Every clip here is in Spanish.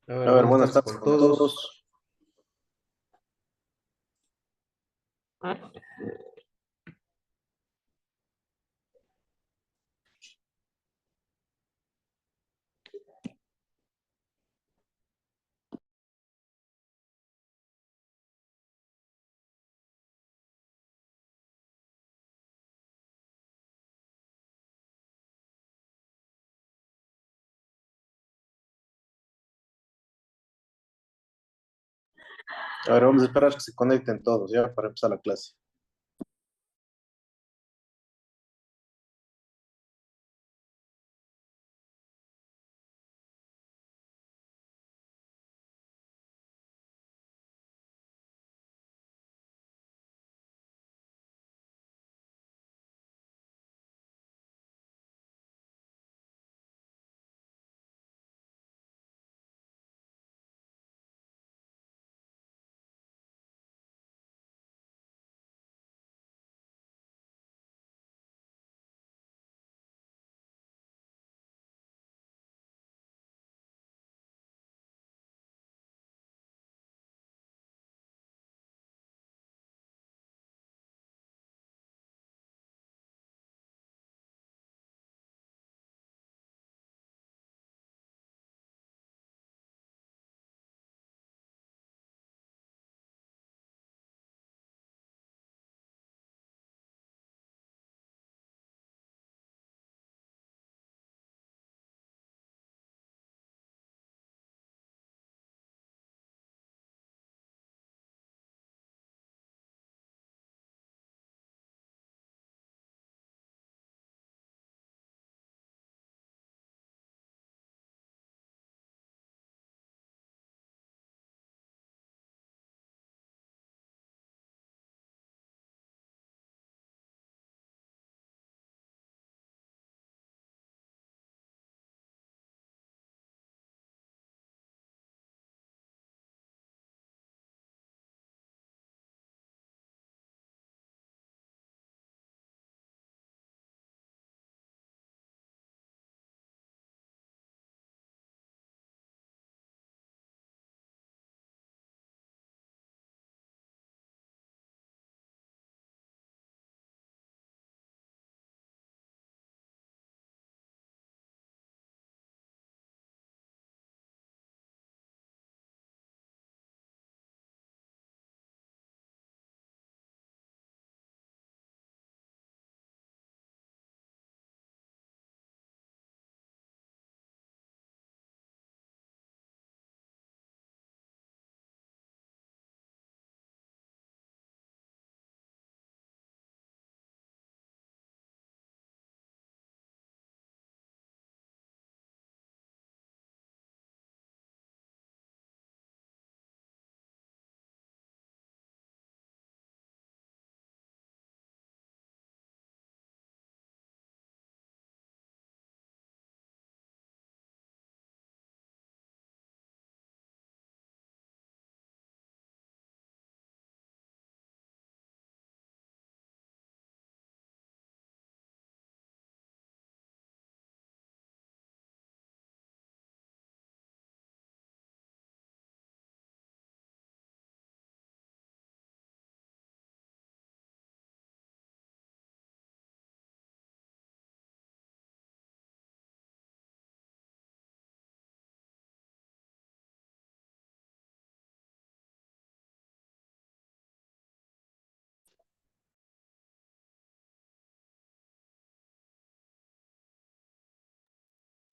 A ver, A ver, buenas buenas tardes tardes con con todos. todos. A ver, vamos a esperar que se conecten todos ya para empezar la clase.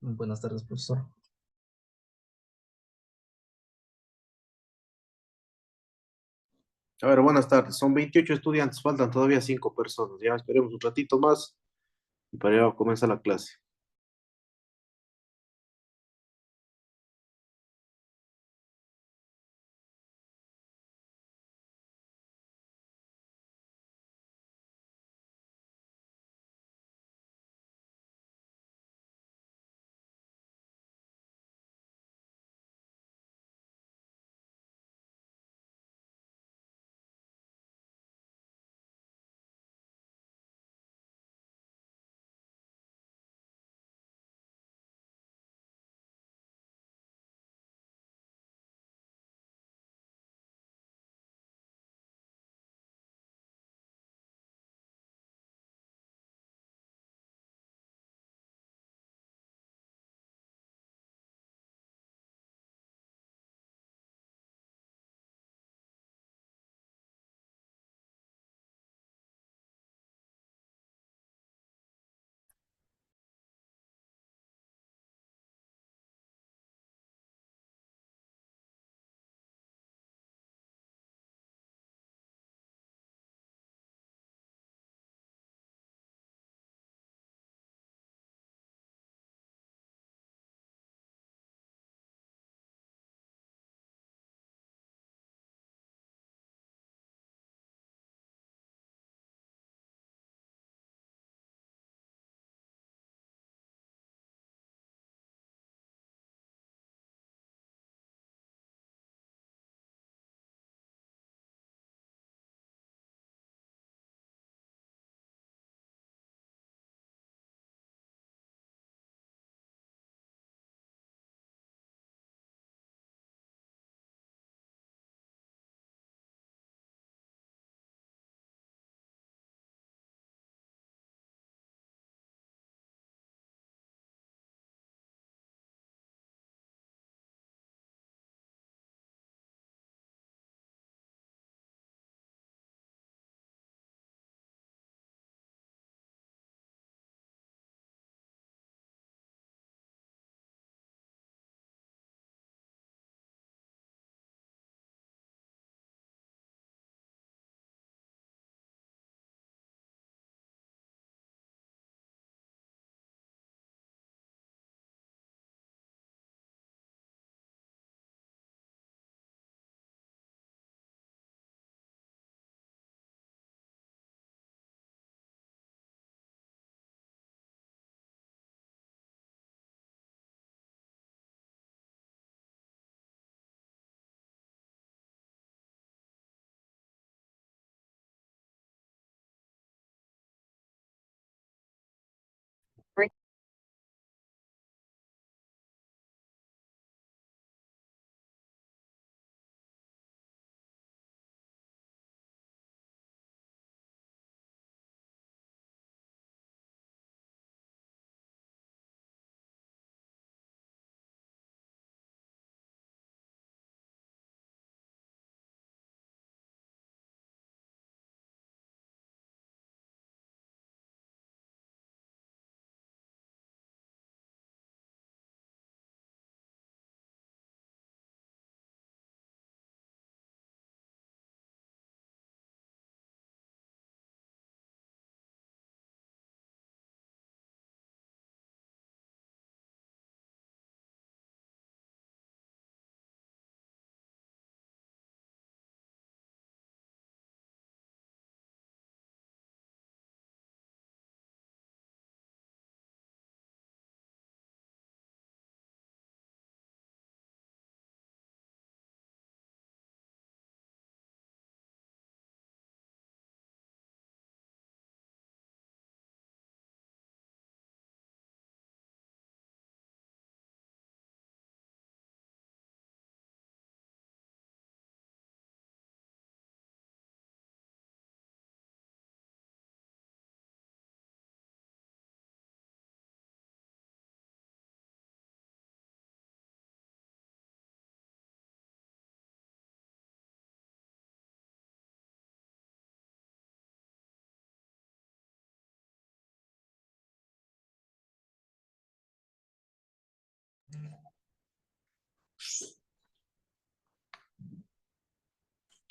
Buenas tardes, profesor. A ver, buenas tardes. Son 28 estudiantes, faltan todavía 5 personas. Ya esperemos un ratito más y para ya comenzar la clase.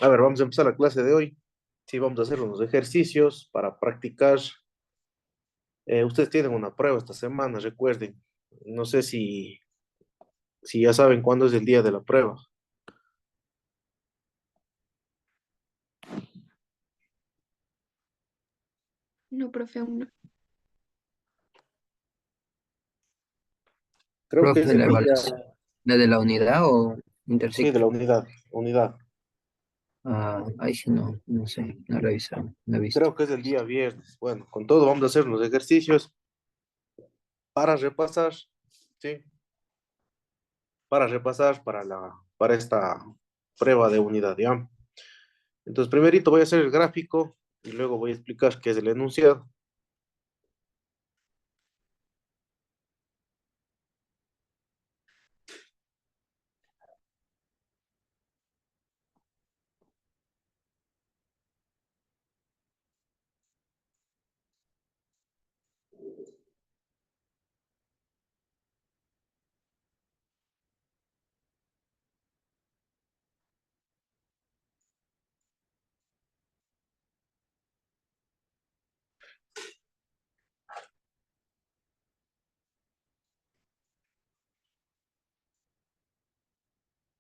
A ver, vamos a empezar la clase de hoy. Sí, vamos a hacer unos ejercicios para practicar. Ustedes tienen una prueba esta semana, recuerden. No sé si ya saben cuándo es el día de la prueba. No, profe, aún no. Creo que es Profe, el la día, evaluación, ¿la de la unidad o sí, de interciclo? la unidad. Ah, ahí sí no sé, no he revisado, no he visto. Creo que es el día viernes. Bueno, con todo vamos a hacer los ejercicios para repasar, ¿sí? Para repasar para esta prueba de unidad, ¿ya? Entonces, primerito voy a hacer el gráfico y luego voy a explicar qué es el enunciado.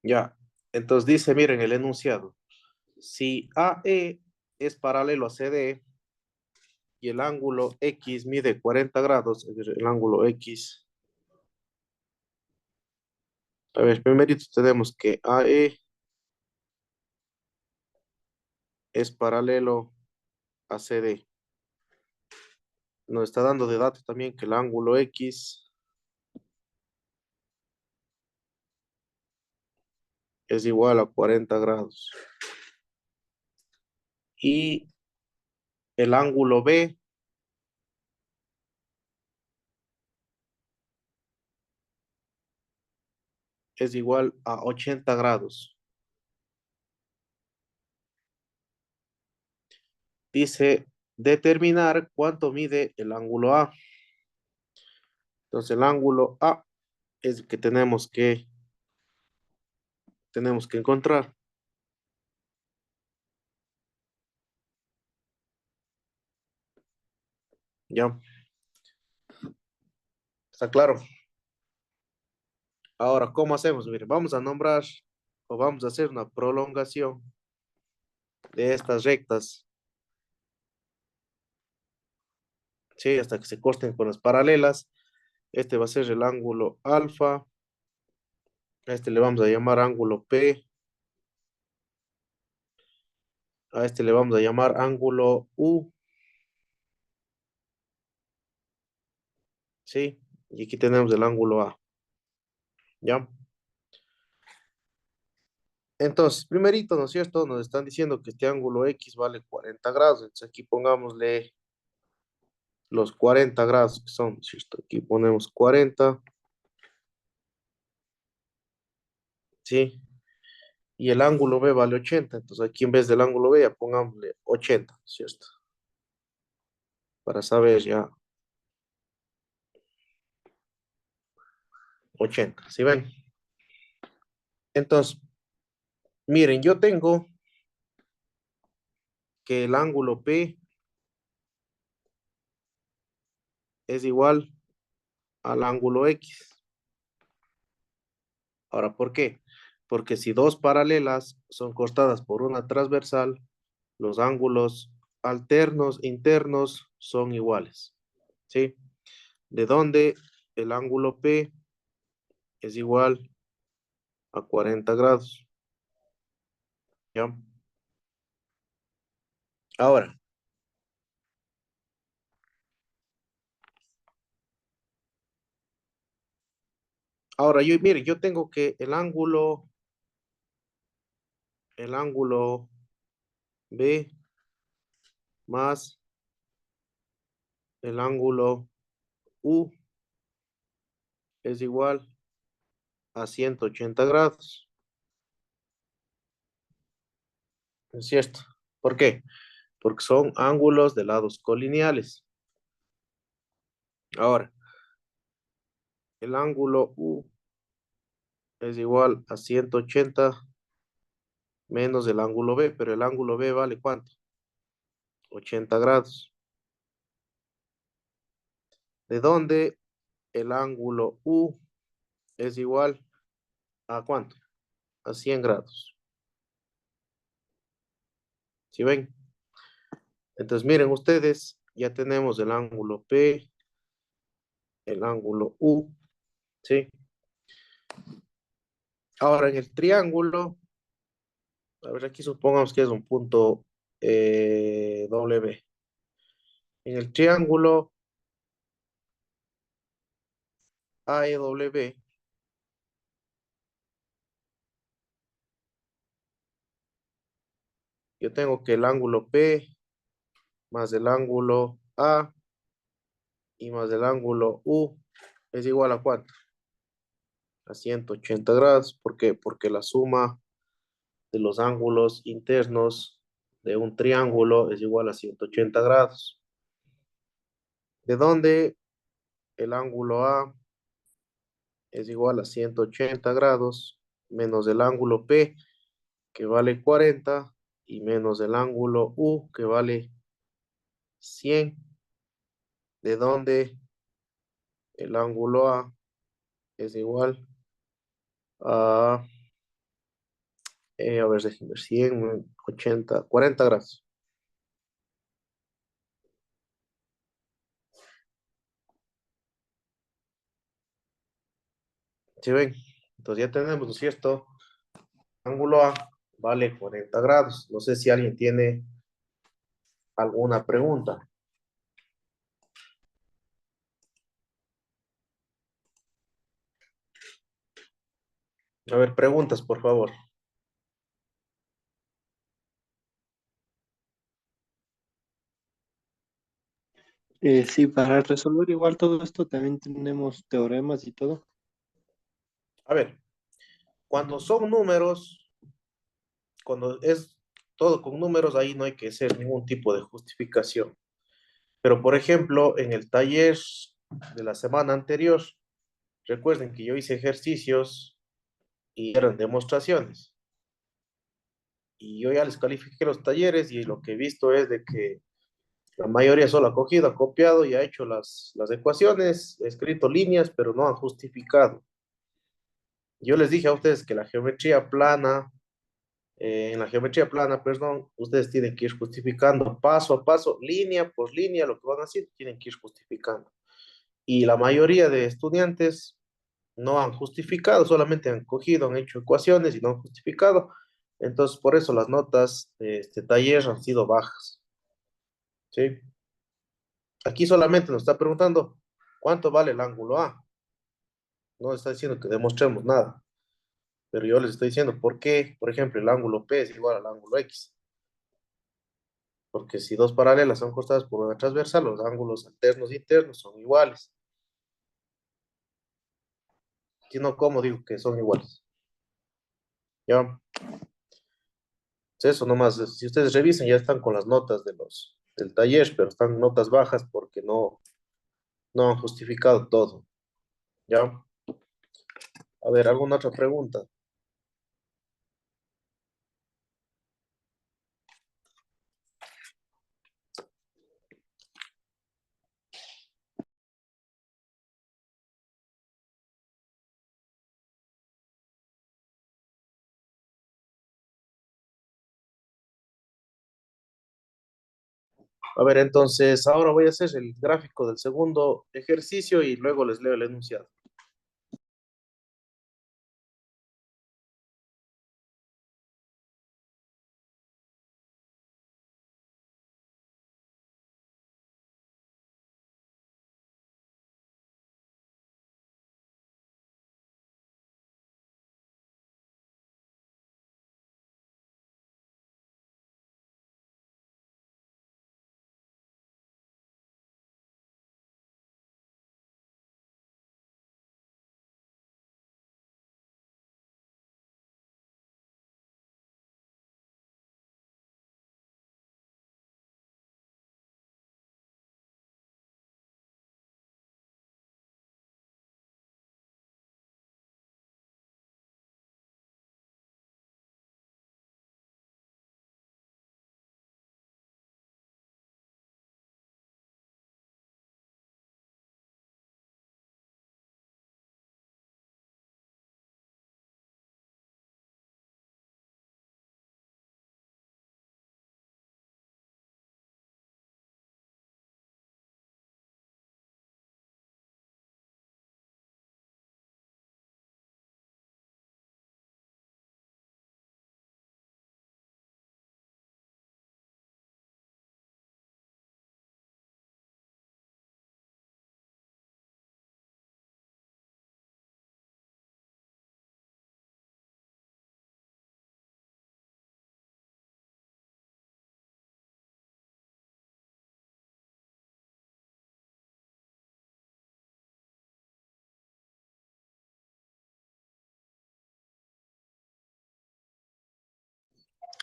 Ya, entonces dice, miren el enunciado. Si AE es paralelo a CD y el ángulo X mide 40 grados, es decir, el ángulo X. A ver, primero tenemos que AE es paralelo a CD. Nos está dando de datos también que el ángulo X es igual a 40 grados. Y el ángulo B es igual a 80 grados. Dice determinar cuánto mide el ángulo A. Entonces el ángulo A es el que tenemos que encontrar. ¿Ya? ¿Está claro? Ahora, ¿cómo hacemos? Mire, vamos a nombrar o vamos a hacer una prolongación de estas rectas, ¿sí? Hasta que se corten con las paralelas. Este va a ser el ángulo alfa. A este le vamos a llamar ángulo P. A este le vamos a llamar ángulo U, ¿sí? Y aquí tenemos el ángulo A, ¿ya? Entonces, primerito, ¿no es cierto? Nos están diciendo que este ángulo X vale 40 grados. Entonces aquí pongámosle los 40 grados que son, ¿no es cierto? Aquí ponemos 40, ¿sí? Y el ángulo B vale 80. Entonces aquí en vez del ángulo B ya pongámosle 80, ¿no es cierto? Para saber ya 80, ¿sí ven? Entonces, miren, yo tengo que el ángulo P es igual al ángulo X. Ahora, ¿por qué? Porque si dos paralelas son cortadas por una transversal, los ángulos alternos internos son iguales, ¿sí? De donde el ángulo P es igual a 40 grados, ¿ya? Ahora, mire, yo tengo que el ángulo B más el ángulo U es igual a 180 grados, ¿es cierto? ¿Por qué? Porque son ángulos de lados colineales. Ahora, el ángulo U es igual a 180 menos el ángulo B, pero el ángulo B vale ¿cuánto? 80 grados. ¿De dónde el ángulo U es igual a cuánto? A 100 grados. ¿Sí ven? Entonces, miren ustedes, ya tenemos el ángulo P, el ángulo U, ¿sí? Ahora en el triángulo, a ver, aquí supongamos que es un punto W. En el triángulo AEW, yo tengo que el ángulo P más el ángulo A y más el ángulo U es igual a ¿cuánto? A 180 grados. ¿Por qué? Porque la suma de los ángulos internos de un triángulo es igual a 180 grados. ¿De dónde el ángulo A es igual a 180 grados menos el ángulo P que vale 40 y menos el ángulo U que vale 100? ¿De dónde el ángulo A es igual a, a ver, déjenme ver, 100, 80, 40 grados? ¿Sí ven? Entonces ya tenemos, ¿no es cierto? Ángulo A vale 40 grados. No sé si alguien tiene alguna pregunta. A ver, preguntas, por favor. Sí, para resolver igual todo esto también tenemos teoremas y todo. A ver, cuando son números, cuando es todo con números, ahí no hay que hacer ningún tipo de justificación. Pero, por ejemplo, en el taller de la semana anterior, recuerden que yo hice ejercicios y eran demostraciones. Y yo ya les califiqué los talleres y lo que he visto es de que la mayoría solo ha cogido, ha copiado y ha hecho las ecuaciones, ha escrito líneas, pero no han justificado. Yo les dije a ustedes que la geometría plana, en la geometría plana, perdón, ustedes tienen que ir justificando paso a paso, línea por línea, lo que van a hacer, tienen que ir justificando. Y la mayoría de estudiantes no han justificado, solamente han cogido, han hecho ecuaciones y no han justificado. Entonces, por eso las notas de este taller han sido bajas. ¿Sí? Aquí solamente nos está preguntando cuánto vale el ángulo A. No está diciendo que demostremos nada, pero yo les estoy diciendo por qué, por ejemplo, el ángulo P es igual al ángulo X. Porque si dos paralelas son cortadas por una transversal, los ángulos alternos e internos son iguales. Si no, ¿cómo digo que son iguales? ¿Ya? Pues eso nomás, si ustedes revisen, ya están con las notas del taller, pero están notas bajas porque no han justificado todo. ¿Ya? A ver, ¿alguna otra pregunta? A ver, entonces ahora voy a hacer el gráfico del segundo ejercicio y luego les leo el enunciado.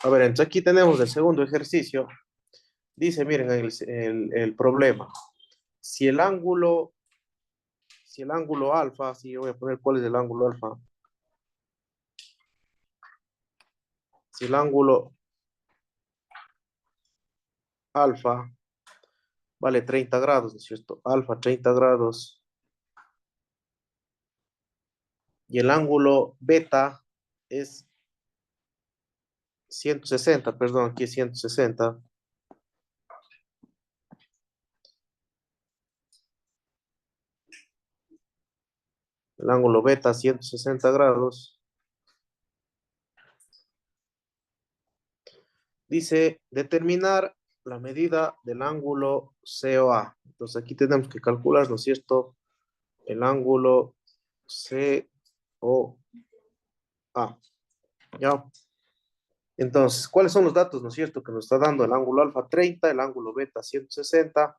A ver, entonces aquí tenemos el segundo ejercicio. Dice, miren el problema. Si el ángulo, si el ángulo alfa, si yo voy a poner cuál es el ángulo alfa. Si el ángulo alfa vale 30 grados, ¿no es cierto? Alfa 30 grados. Y el ángulo beta es 160, perdón, aquí es 160. El ángulo beta 160 grados. Dice determinar la medida del ángulo COA. Entonces aquí tenemos que calcular, ¿no es cierto? El ángulo COA. ¿Ya? Entonces, ¿cuáles son los datos, no es cierto? Que nos está dando el ángulo alfa 30, el ángulo beta 160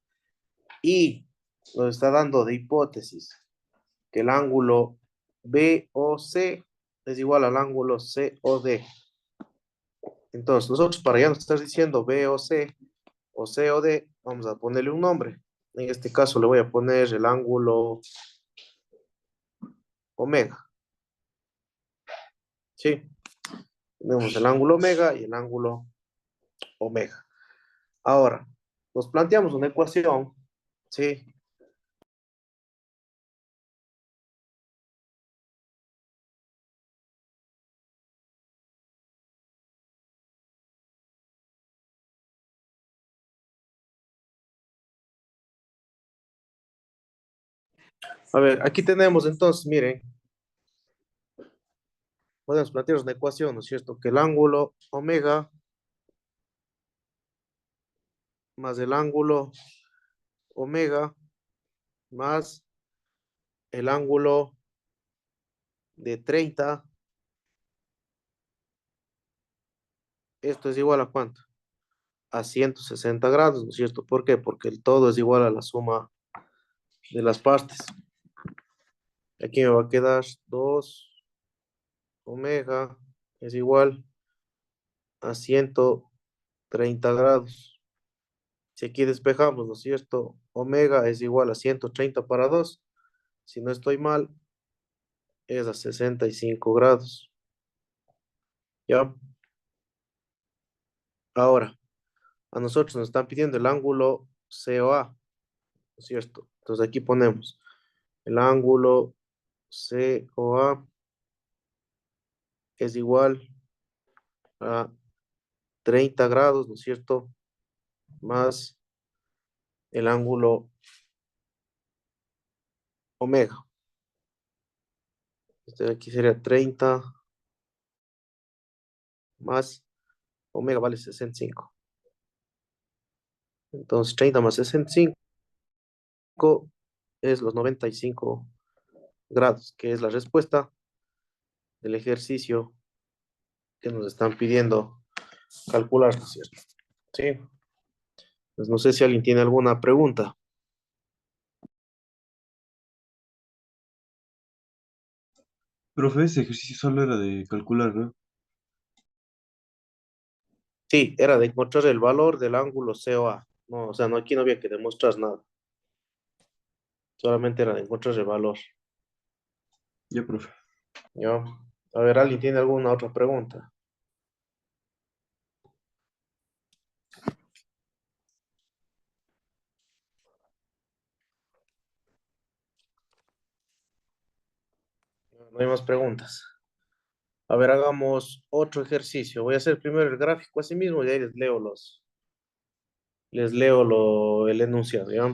y nos está dando de hipótesis que el ángulo BOC es igual al ángulo COD. Entonces, nosotros para ya no estar diciendo BOC o COD, vamos a ponerle un nombre. En este caso le voy a poner el ángulo omega. ¿Sí? Tenemos el ángulo omega y el ángulo omega. Ahora, nos planteamos una ecuación, ¿sí? A ver, aquí tenemos entonces, miren, podemos plantear una ecuación, ¿no es cierto? Que el ángulo omega más el ángulo omega más el ángulo de 30, esto es igual a ¿cuánto? A 160 grados, ¿no es cierto? ¿Por qué? Porque el todo es igual a la suma de las partes. Aquí me va a quedar 2 omega es igual a 130 grados. Si aquí despejamos, ¿no es cierto? Omega es igual a 130 para 2. Si no estoy mal, es a 65 grados. ¿Ya? Ahora, a nosotros nos están pidiendo el ángulo COA, ¿no es cierto? Entonces aquí ponemos el ángulo COA es igual a 30 grados, ¿no es cierto? Más el ángulo omega. Este de aquí sería 30 más omega vale 65. Entonces 30 más 65 es los 95 grados, que es la respuesta del ejercicio que nos están pidiendo calcular, ¿no es cierto? Sí. Pues no sé si alguien tiene alguna pregunta. Profe, ese ejercicio solo era de calcular, ¿no? Sí, era de encontrar el valor del ángulo COA. No, o sea, no, aquí no había que demostrar nada. Solamente era de encontrar el valor. Ya, profe. ¿Ya? A ver, ¿alguien tiene alguna otra pregunta? No hay más preguntas. A ver, hagamos otro ejercicio. Voy a hacer primero el gráfico así mismo y ahí les leo el enunciado, ¿ya?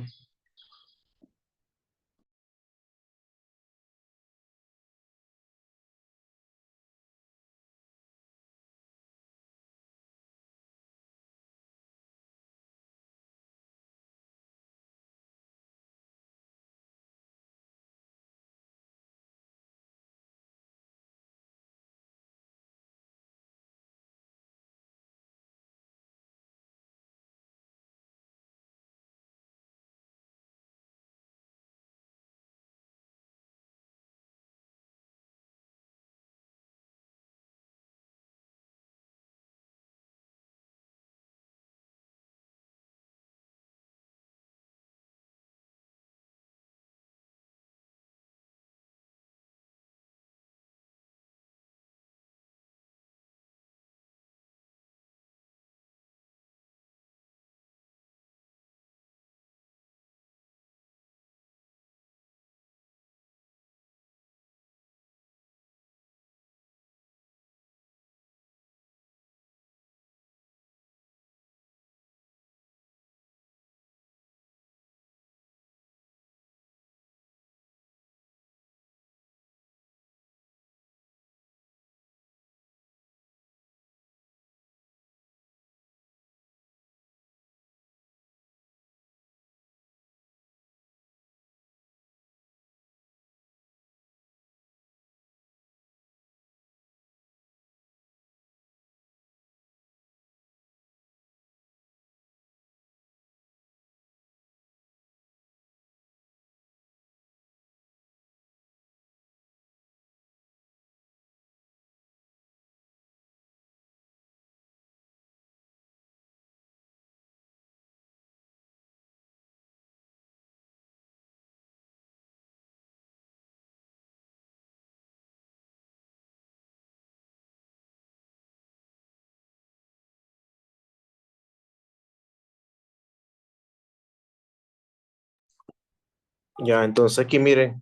Ya, entonces aquí miren,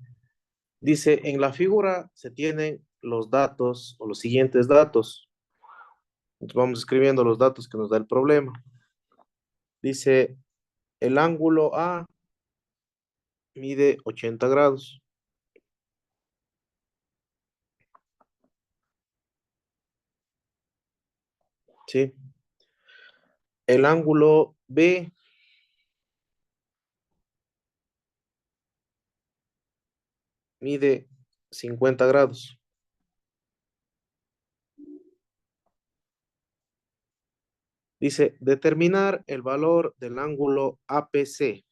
dice, en la figura se tienen los datos o los siguientes datos. Entonces vamos escribiendo los datos que nos da el problema. Dice, el ángulo A mide 80 grados. ¿Sí? El ángulo B mide 50 grados. Dice, determinar el valor del ángulo APC.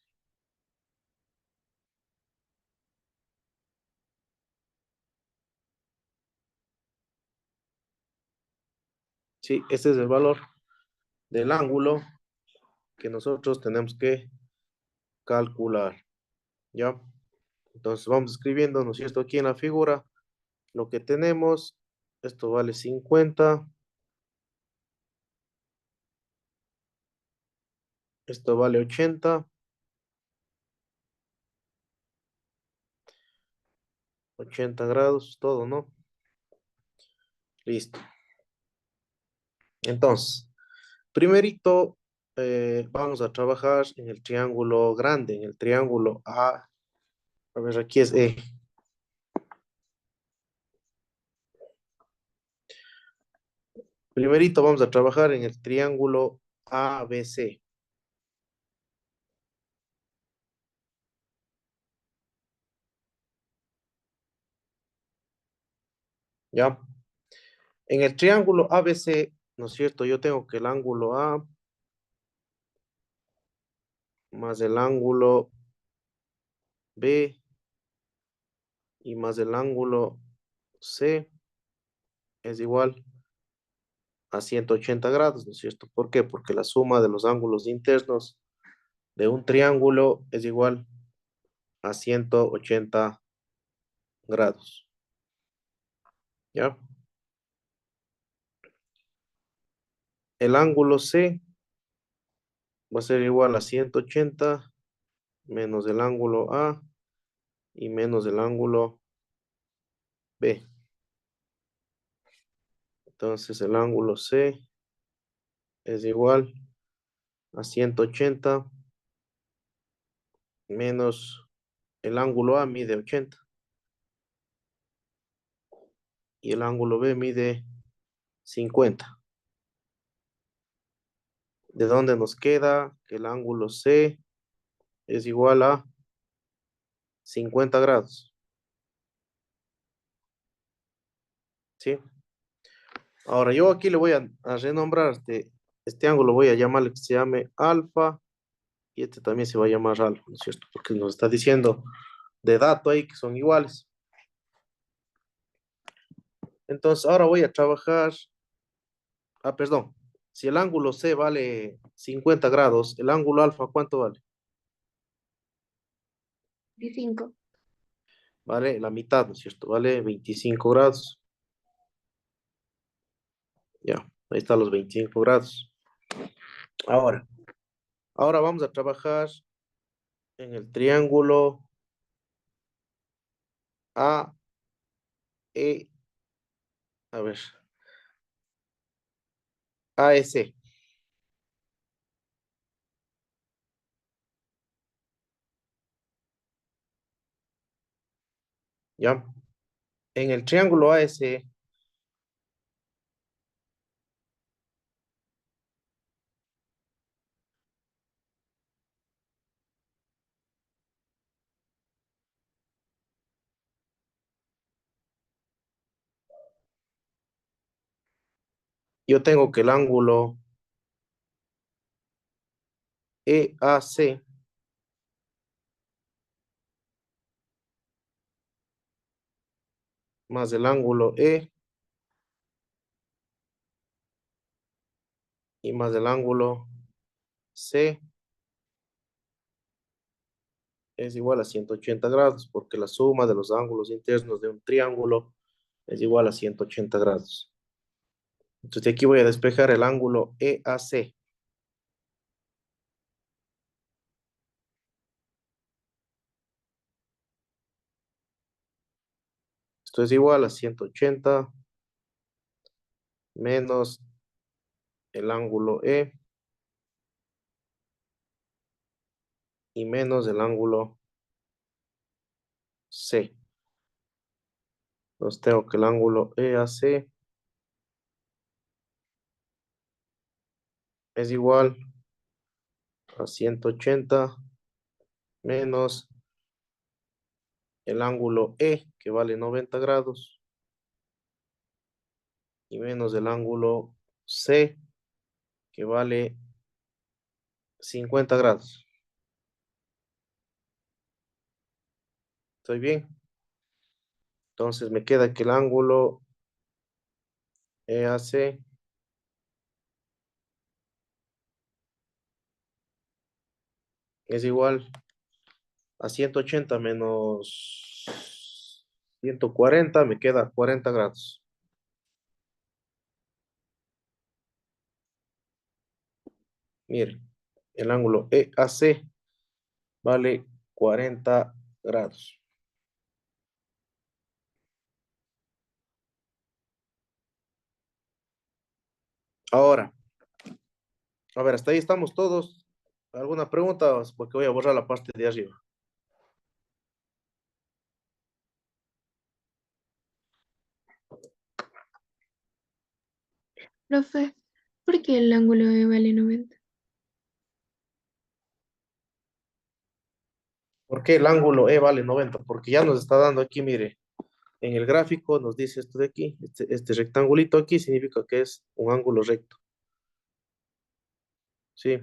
Sí, este es el valor del ángulo que nosotros tenemos que calcular. ¿Ya? Entonces vamos escribiendo, ¿no es cierto? Aquí en la figura, lo que tenemos, esto vale 50, esto vale 80, 80 grados, todo, ¿no? Listo. Entonces, primerito, vamos a trabajar en el triángulo grande, en el triángulo A ver, aquí es E. Primerito vamos a trabajar en el triángulo ABC. ¿Ya? En el triángulo ABC, ¿no es cierto? Yo tengo que el ángulo A más el ángulo B y más el ángulo C es igual a 180 grados, ¿no es cierto? ¿Por qué? Porque la suma de los ángulos internos de un triángulo es igual a 180 grados. ¿Ya? El ángulo C va a ser igual a 180 menos el ángulo A y menos el ángulo B. Entonces el ángulo C es igual a 180 menos el ángulo A mide 80 y el ángulo B mide 50. ¿De dónde nos queda? Que el ángulo C es igual a 50 grados. ¿Sí? Ahora yo aquí le voy a renombrar este ángulo, voy a llamarle que se llame alfa y este también se va a llamar alfa, ¿no es cierto? Porque nos está diciendo de dato ahí que son iguales. Entonces ahora voy a trabajar, perdón, si el ángulo C vale 50 grados, el ángulo alfa, ¿cuánto vale? 25. Vale la mitad, ¿no es cierto? Vale 25 grados. Ya, ahí están los 25 grados. Ahora, ahora vamos a trabajar en el triángulo A, E, a ver, AS. ¿Ya? En el triángulo AS, yo tengo que el ángulo EAC más el ángulo E y más el ángulo C es igual a 180 grados, porque la suma de los ángulos internos de un triángulo es igual a 180 grados. Entonces de aquí voy a despejar el ángulo EAC. Esto es igual a 180 menos el ángulo E y menos el ángulo C. Entonces tengo que el ángulo EAC es igual a 180 menos el ángulo E, que vale 90 grados, y menos el ángulo C, que vale 50 grados. ¿Estoy bien? Entonces me queda que el ángulo EAC es igual a 180 menos 140, me queda 40 grados. Miren, el ángulo EAC vale 40 grados. Ahora, a ver, hasta ahí estamos todos. ¿Alguna pregunta? Porque voy a borrar la parte de arriba. Profe, ¿por qué el ángulo E vale 90? ¿Por qué el ángulo E vale 90? Porque ya nos está dando aquí, mire, en el gráfico nos dice esto de aquí, este rectangulito aquí significa que es un ángulo recto. Sí,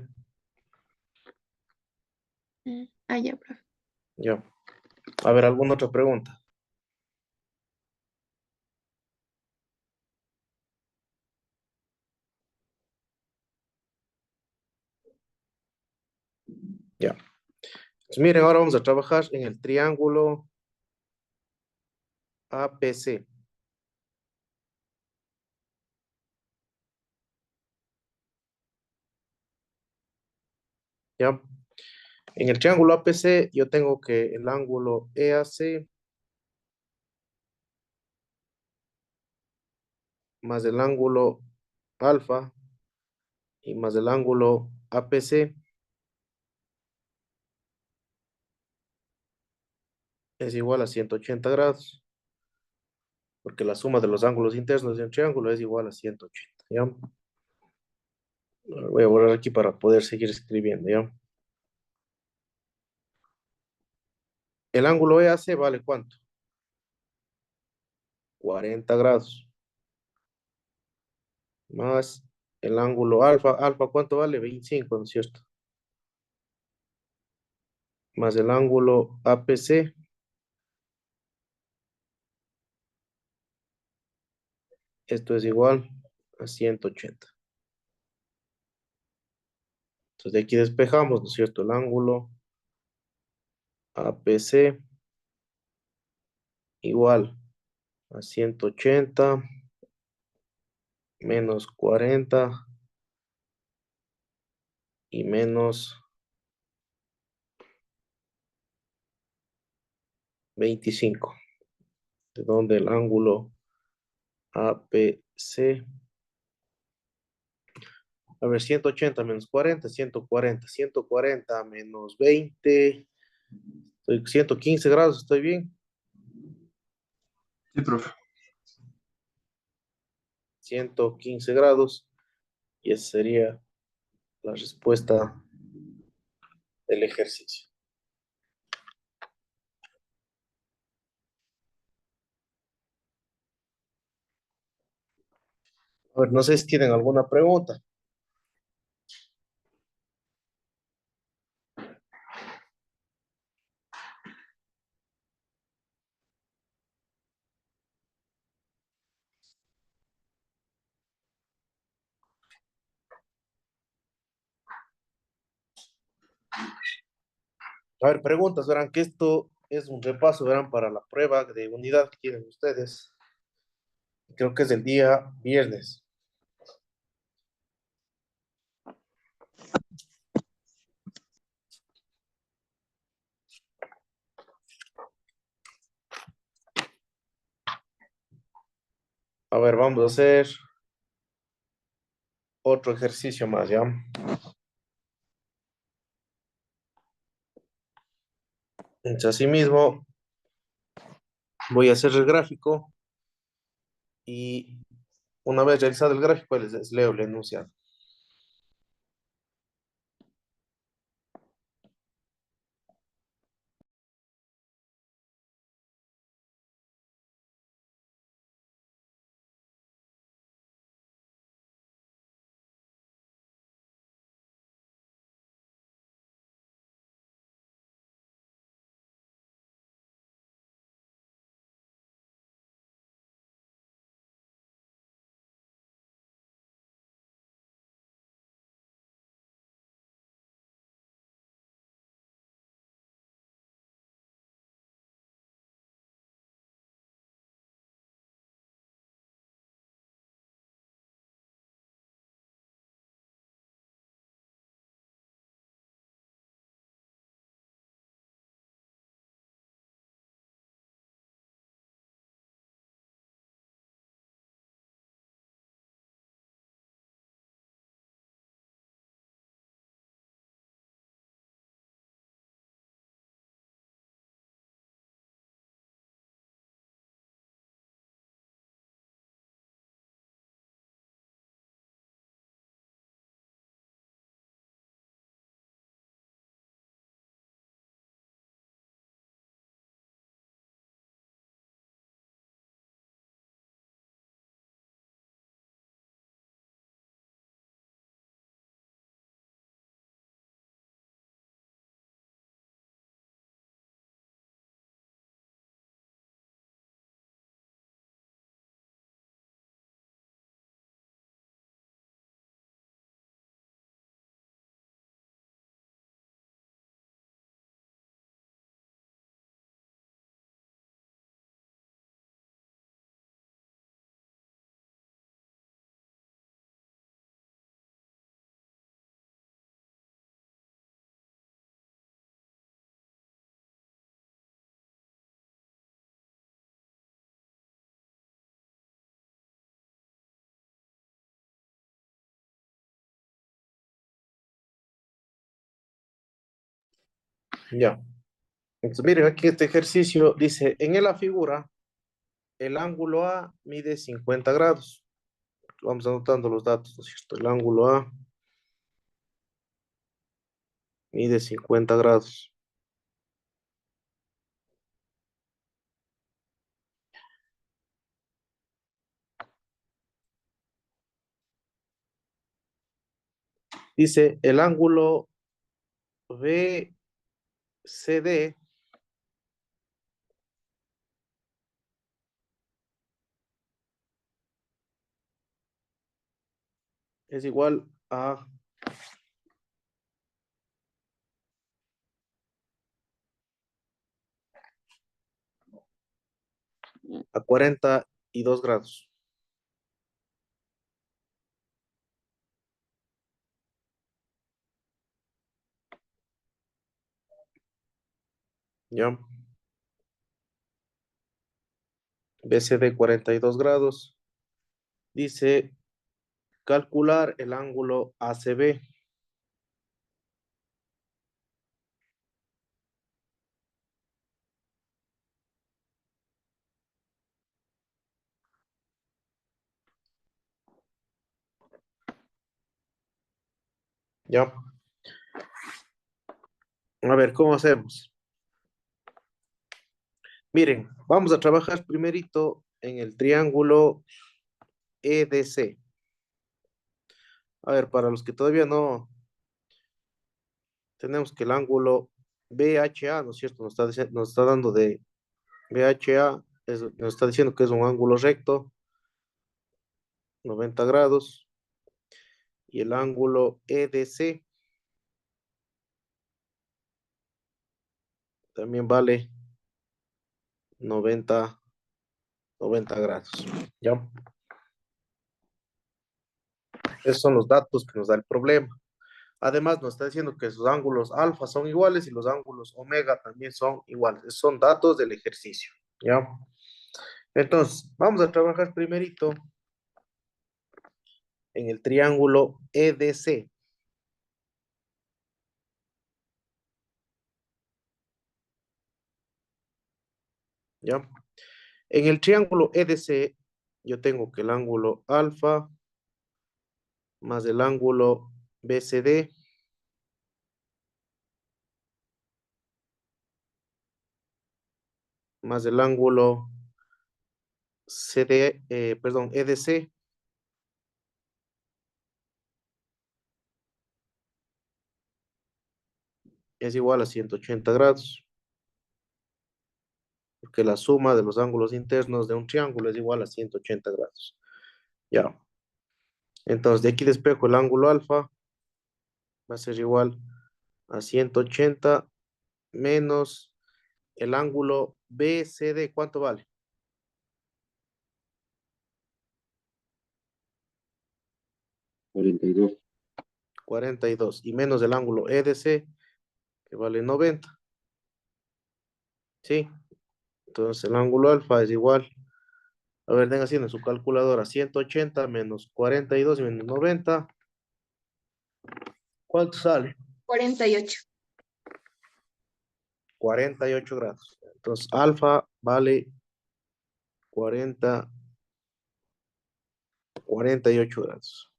Ya, profe. ya. A ver, ¿alguna otra pregunta? Ya. Entonces, miren, ahora vamos a trabajar en el triángulo APC. ¿Ya? En el triángulo APC yo tengo que el ángulo EAC más el ángulo alfa y más el ángulo APC es igual a 180 grados, porque la suma de los ángulos internos de un triángulo es igual a 180, ¿ya? Voy a borrar aquí para poder seguir escribiendo, ¿ya? El ángulo EAC vale ¿cuánto? 40 grados. Más el ángulo alfa. Alfa, ¿cuánto vale? 25, ¿no es cierto? Más el ángulo APC. Esto es igual a 180. Entonces de aquí despejamos, ¿no es cierto? El ángulo APC igual a 180 menos 40 y menos 25. De donde el ángulo APC. A ver, 180 menos 40, 140. 140 menos 20. Estoy 115 grados, ¿estoy bien? Sí, profe. 115 grados. Y esa sería la respuesta del ejercicio. A ver, no sé si tienen alguna pregunta. A ver, preguntas, verán que esto es un repaso, verán, para la prueba de unidad que tienen ustedes. Creo que es el día viernes. A ver, vamos a hacer otro ejercicio más, ¿ya? Entonces, asimismo, voy a hacer el gráfico y una vez realizado el gráfico, les leo el enunciado. Ya. Entonces, miren, aquí este ejercicio dice, en la figura, el ángulo A mide 50 grados. Vamos anotando los datos, ¿no es cierto? El ángulo A mide 50 grados. Dice, el ángulo BCD es igual a 42 grados. ¿Ya? BCD 42 grados. Dice, calcular el ángulo ACB. ¿Ya? A ver, ¿cómo hacemos? Miren, vamos a trabajar primerito en el triángulo EDC. A ver, para los que todavía no, tenemos que el ángulo BHA, ¿no es cierto? Nos está dando de BHA, nos está diciendo que es un ángulo recto, 90 grados, y el ángulo EDC también vale 90, 90 grados. ¿Ya? Esos son los datos que nos da el problema. Además, nos está diciendo que sus ángulos alfa son iguales y los ángulos omega también son iguales. Esos son datos del ejercicio. ¿Ya? Entonces, vamos a trabajar primerito en el triángulo EDC. ¿Ya? En el triángulo EDC, yo tengo que el ángulo alfa más el ángulo BCD más el ángulo EDC es igual a 180 grados, porque la suma de los ángulos internos de un triángulo es igual a 180 grados. Ya. Entonces, de aquí despejo el ángulo alfa, va a ser igual a 180 menos el ángulo BCD. ¿Cuánto vale? 42. 42. Y menos el ángulo EDC, que vale 90. ¿Sí? Entonces, el ángulo alfa es igual. A ver, den haciendo su calculadora. 180 menos 42 menos 90. ¿Cuánto sale? 48. 48 grados. Entonces, alfa vale 40, 48 grados.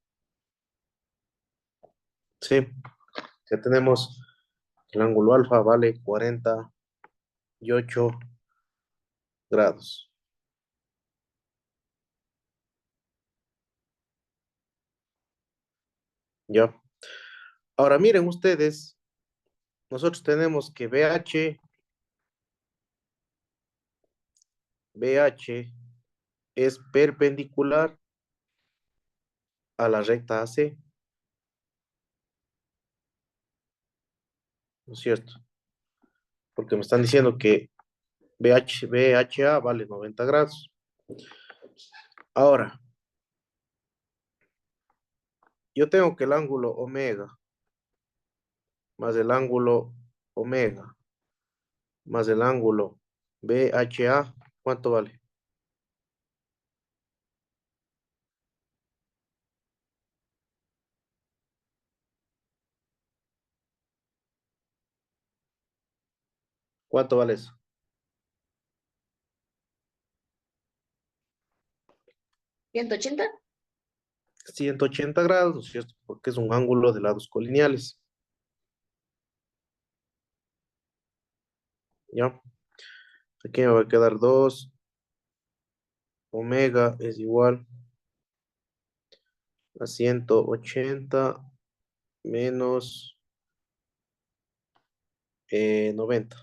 Sí, ya tenemos el ángulo alfa vale 48 grados. Ya. Ahora miren ustedes, nosotros tenemos que BH es perpendicular a la recta AC, ¿no es cierto? Porque me están diciendo que BHA vale 90 grados. Ahora, yo tengo que el ángulo omega más el ángulo omega más el ángulo BHA, ¿cuánto vale? ¿Cuánto vale eso? 180. 180 grados, ¿no es cierto? Porque es un ángulo de lados colineales. ¿Ya? Aquí me va a quedar 2. Omega es igual a 180 menos 90.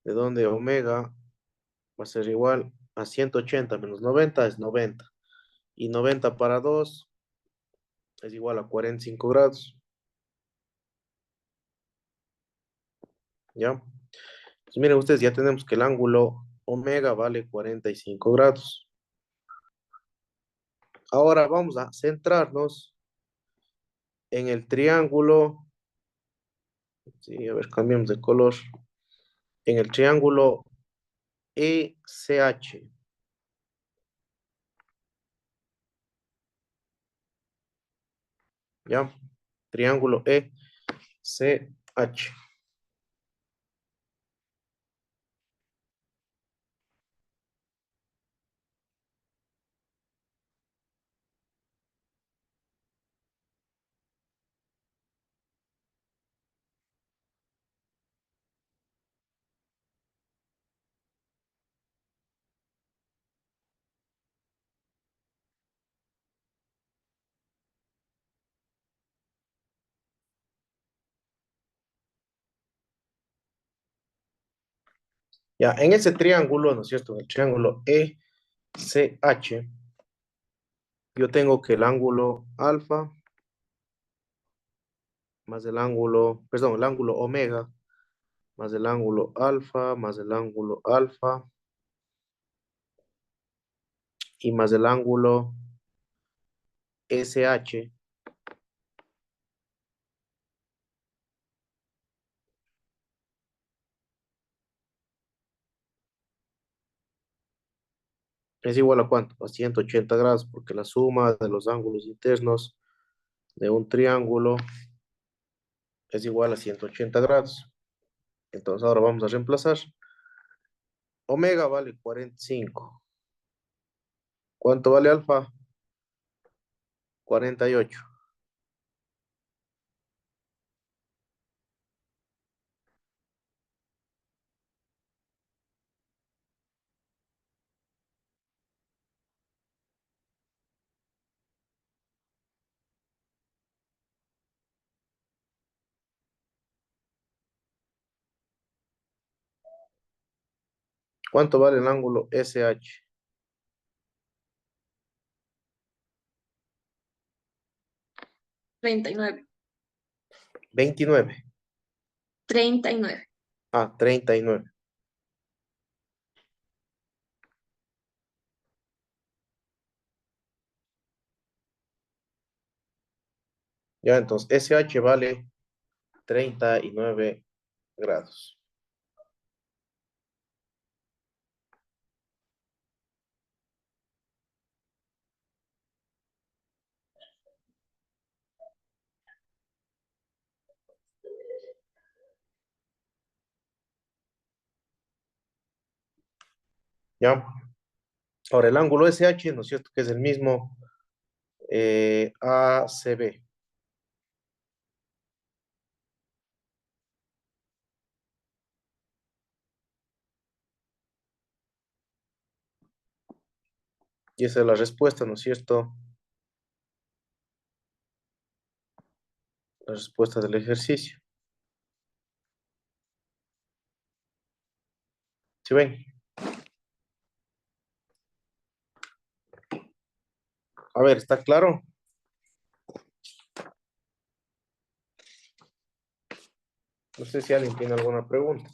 De donde omega va a ser igual a 180 menos 90 es 90. Y 90 para 2 es igual a 45 grados. ¿Ya? Pues miren ustedes, ya tenemos que el ángulo omega vale 45 grados. Ahora vamos a centrarnos en el triángulo. Sí, a ver, cambiamos de color. En el triángulo ECH. ¿Ya? Triángulo ECH. Ya, en ese triángulo, ¿no es cierto? En el triángulo ECH, yo tengo que el ángulo alfa más el ángulo, perdón, el ángulo omega más el ángulo alfa más el ángulo alfa y más el ángulo SH ¿Es igual a cuánto? A 180 grados, porque la suma de los ángulos internos de un triángulo es igual a 180 grados. Entonces ahora vamos a reemplazar. Omega vale 45. ¿Cuánto vale alfa? 48. ¿Cuánto vale el ángulo SH? 39. 29. 39. Ah, 39. Ya, entonces SH vale 39 grados. ¿Ya? Ahora el ángulo SH, ¿no es cierto? Que es el mismo ACB. Y esa es la respuesta, ¿no es cierto? La respuesta del ejercicio. ¿Sí ven? A ver, ¿está claro? No sé si alguien tiene alguna pregunta.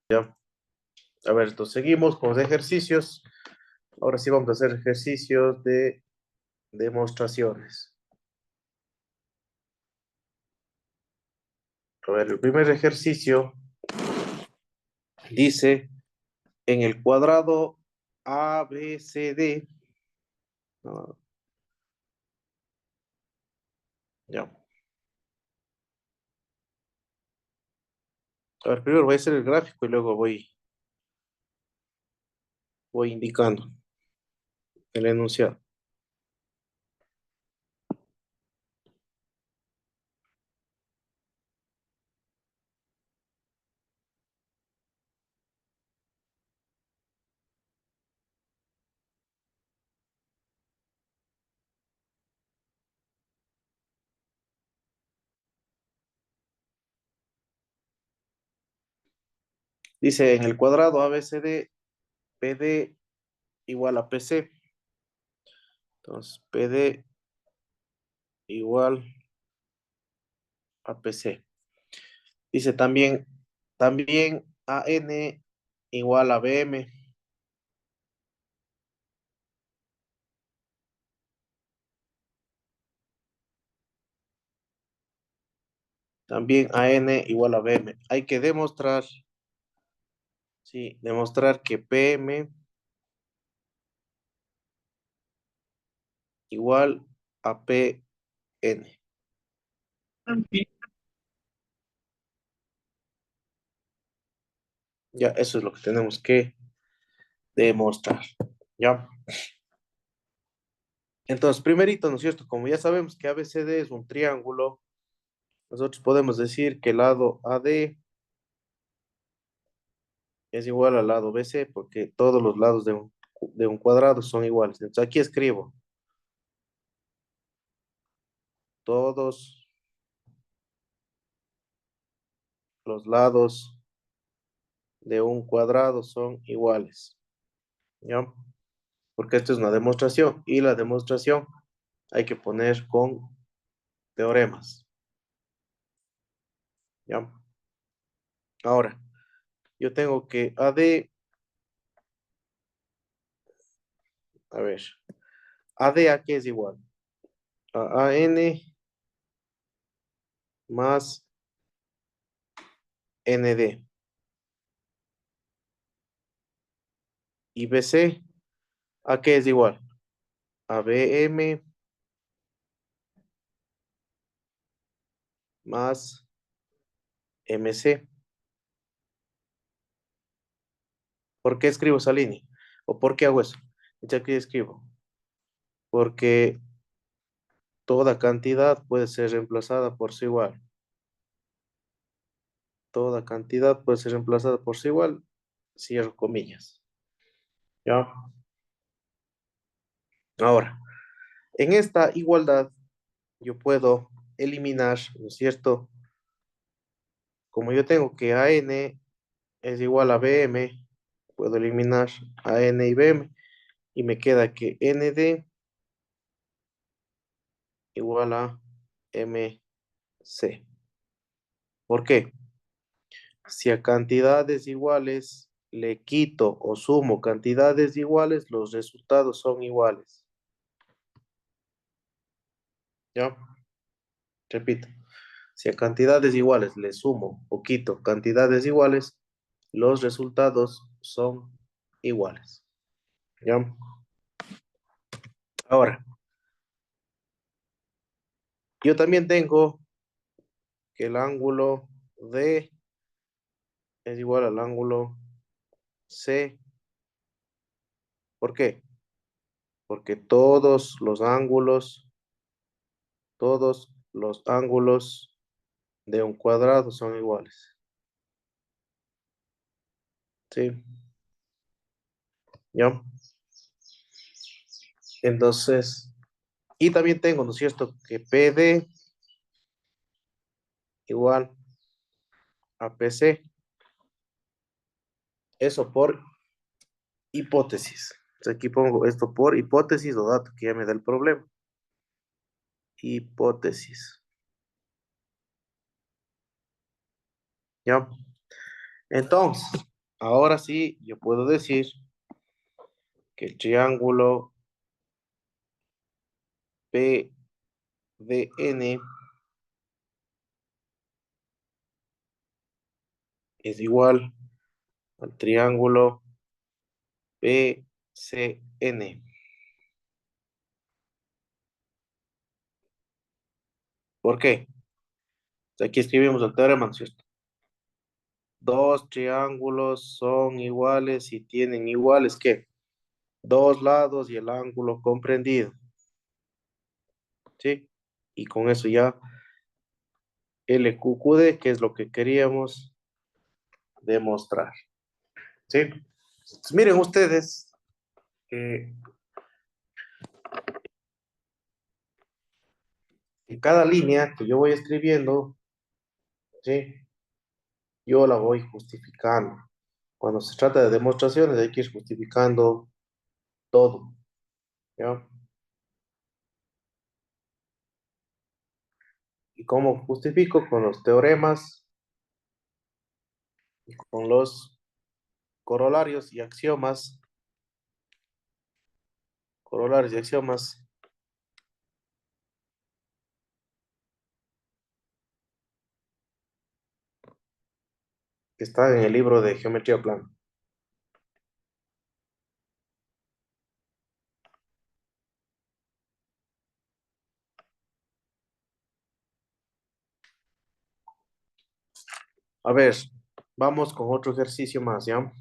Ya. A ver, entonces seguimos con los ejercicios. Ahora sí vamos a hacer ejercicios de demostraciones. A ver, el primer ejercicio dice, en el cuadrado ABCD, no, ya. A ver, primero voy a hacer el gráfico y luego voy indicando el enunciado. Dice, en el cuadrado ABCD, PD igual a PC. Entonces, PD igual a PC. Dice también AN igual a BM. También AN igual a BM. Hay que demostrar, sí, demostrar que PM igual a PN. Ya, eso es lo que tenemos que demostrar. ¿Ya? Entonces, primerito, ¿no es cierto? Como ya sabemos que ABCD es un triángulo, nosotros podemos decir que el lado AD es igual al lado BC porque todos los lados de un cuadrado son iguales. Entonces, aquí escribo todos los lados de un cuadrado son iguales. ¿Ya? Porque esto es una demostración y la demostración hay que poner con teoremas. ¿Ya? Ahora, yo tengo que AD A ver. AD a qué es igual? A AN más ND. Y BC a qué es igual? A BM más MC. ¿Por qué escribo esa línea? ¿O por qué hago eso? Ya que escribo. Porque toda cantidad puede ser reemplazada por su igual. Toda cantidad puede ser reemplazada por su igual. Cierro comillas. ¿Ya? Ahora, en esta igualdad yo puedo eliminar, ¿no es cierto? Como yo tengo que AN es igual a BM, puedo eliminar AN y BM y me queda que ND igual a MC. ¿Por qué? Si a cantidades iguales le quito o sumo cantidades iguales, los resultados son iguales. ¿Ya? Repito. Si a cantidades iguales le sumo o quito cantidades iguales, los resultados son iguales. ¿Ya? Ahora, yo también tengo que el ángulo D es igual al ángulo C. ¿Por qué? Porque todos los ángulos de un cuadrado son iguales. ¿Sí? ¿Ya? Entonces, y también tengo, ¿no es cierto?, que PD igual a PC. Eso por hipótesis. Entonces, aquí pongo esto por hipótesis o dato que ya me da el problema. Hipótesis. ¿Ya? Entonces, ahora sí, yo puedo decir que el triángulo PDN es igual al triángulo PCN. ¿Por qué? Aquí escribimos el teorema, ¿no es cierto? Dos triángulos son iguales y tienen iguales, ¿qué? Dos lados y el ángulo comprendido. ¿Sí? Y con eso ya LQQD, que es lo que queríamos demostrar. ¿Sí? Entonces, miren ustedes que en cada línea que yo voy escribiendo, ¿sí? Yo la voy justificando. Cuando se trata de demostraciones hay que ir justificando todo. ¿Ya? ¿Y cómo justifico? Con los teoremas, con los corolarios y axiomas, corolarios y axiomas que están en el libro de geometría plana. A ver, vamos con otro ejercicio más, ¿ya?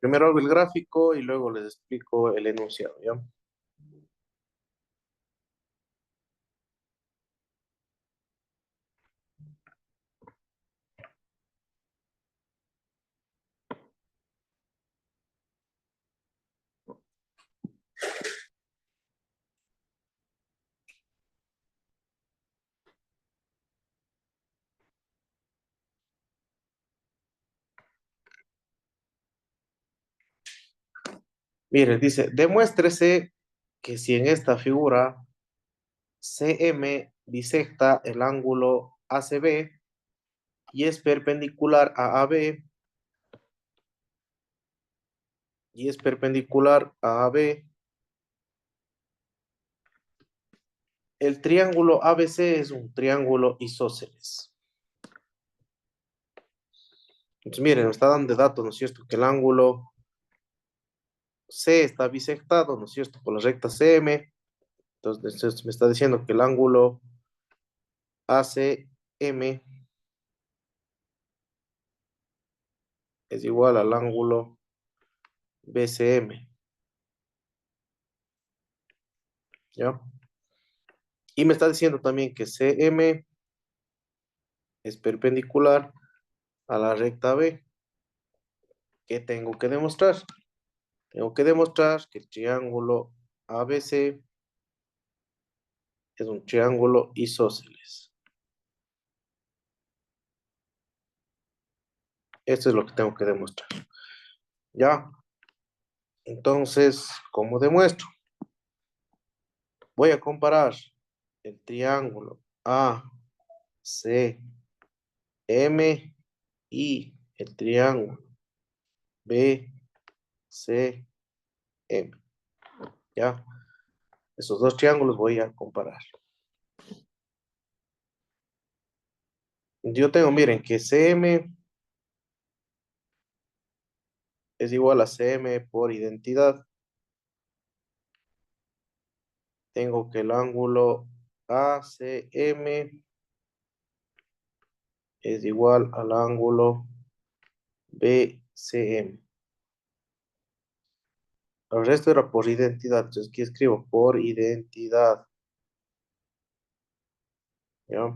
Primero hago el gráfico y luego les explico el enunciado, ¿ya? Mire, dice, demuéstrese que si en esta figura CM bisecta el ángulo ACB y es perpendicular a AB y es perpendicular a AB. El triángulo ABC es un triángulo isósceles. Entonces, miren, me está dando de datos, ¿no es cierto? Que el ángulo C está bisectado, ¿no es cierto? Por la recta CM. Entonces, me está diciendo que el ángulo ACM es igual al ángulo BCM. ¿Ya? Y me está diciendo también que CM es perpendicular a la recta B. ¿Qué tengo que demostrar? Tengo que demostrar que el triángulo ABC es un triángulo isósceles. Esto es lo que tengo que demostrar. ¿Ya? Entonces, ¿cómo demuestro? Voy a comparar el triángulo ACM y el triángulo BCM. ¿Ya? Esos dos triángulos voy a comparar. Yo tengo, miren, que CM es igual a CM por identidad. Tengo que el ángulo ACM es igual al ángulo BCM. El resto era por identidad. Entonces aquí escribo por identidad. ¿Ya?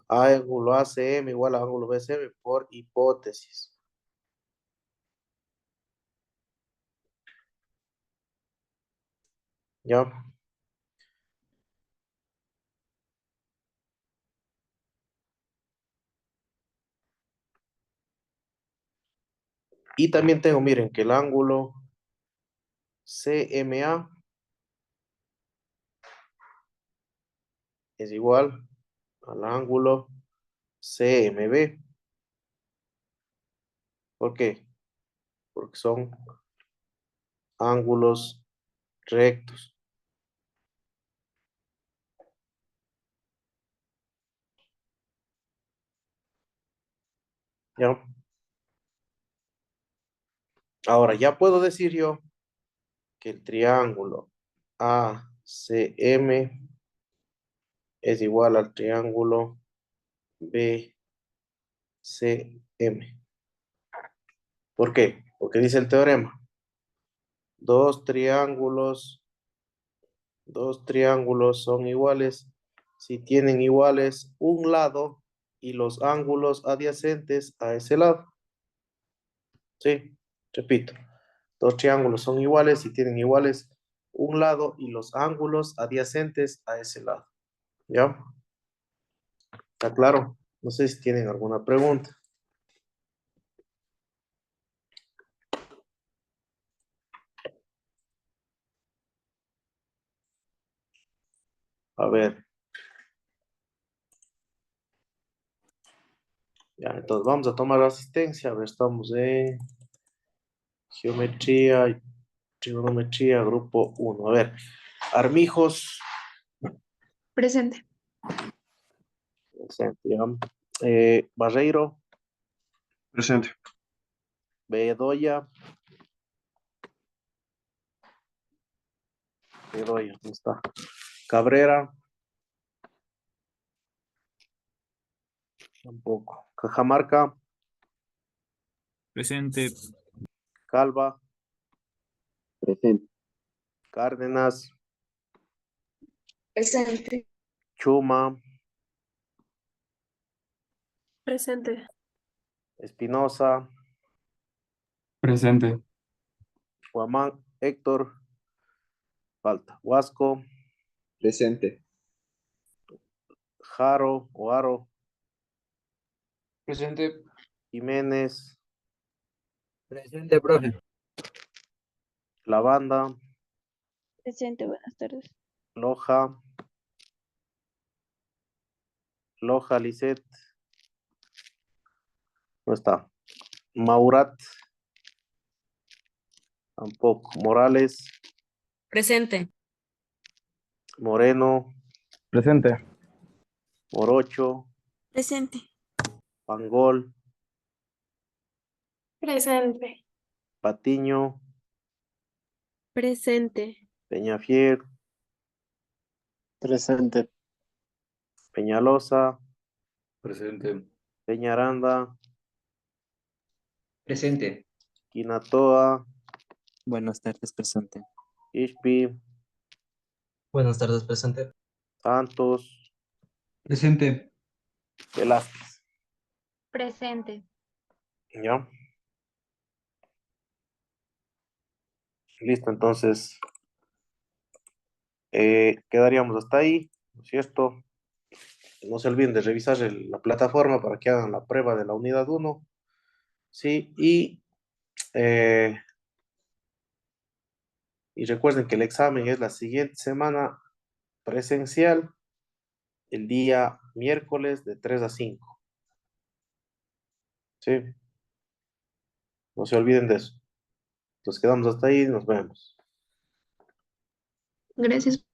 Ángulo ACM igual a ángulo BCM por hipótesis. ¿Ya? Y también tengo, miren, que el ángulo CMA es igual al ángulo CMB. ¿Por qué? Porque son ángulos rectos. ¿Ya? Ahora, ya puedo decir yo que el triángulo ACM es igual al triángulo BCM. ¿Por qué? Porque dice el teorema. Dos triángulos son iguales si tienen iguales un lado y los ángulos adyacentes a ese lado. Sí, repito. Dos triángulos son iguales si tienen iguales un lado y los ángulos adyacentes a ese lado. ¿Ya? ¿Está claro? No sé si tienen alguna pregunta. A ver. Ya, entonces vamos a tomar asistencia. A ver, estamos en geometría y trigonometría, grupo 1. A ver, Armijos, Presente. presente, ya. Barreiro, Presente. Bedoya, ¿dónde está? Cabrera, tampoco. Cajamarca, Presente. Calva, Presente. Cárdenas, Presente. Chuma, Presente. Espinosa, Presente. Guamán, Héctor, falta. Huasco, Presente. Jaro o Aro, Presente. Jiménez, Presente, profe. La Banda, Presente, buenas tardes. Loja. Loja, Lisset. No está. Maurat. Tampoco. Morales. Presente. Moreno. Presente. Morocho. Presente. Pangol. Presente. Patiño. Presente. Peñafiel. Presente. Peñalosa. Presente. Peñaranda. Presente. Quinatoa. Buenas tardes, presente. Ishpi. Buenas tardes, presente. Santos. Presente. Velázquez. Presente. ¿Ya? Listo, entonces quedaríamos hasta ahí, ¿no es cierto? No se olviden de revisar la plataforma para que hagan la prueba de la unidad 1, ¿sí? Eh, y recuerden que el examen es la siguiente semana presencial, el día miércoles de 3 a 5, ¿sí? No se olviden de eso. Entonces quedamos hasta ahí y nos vemos. Gracias.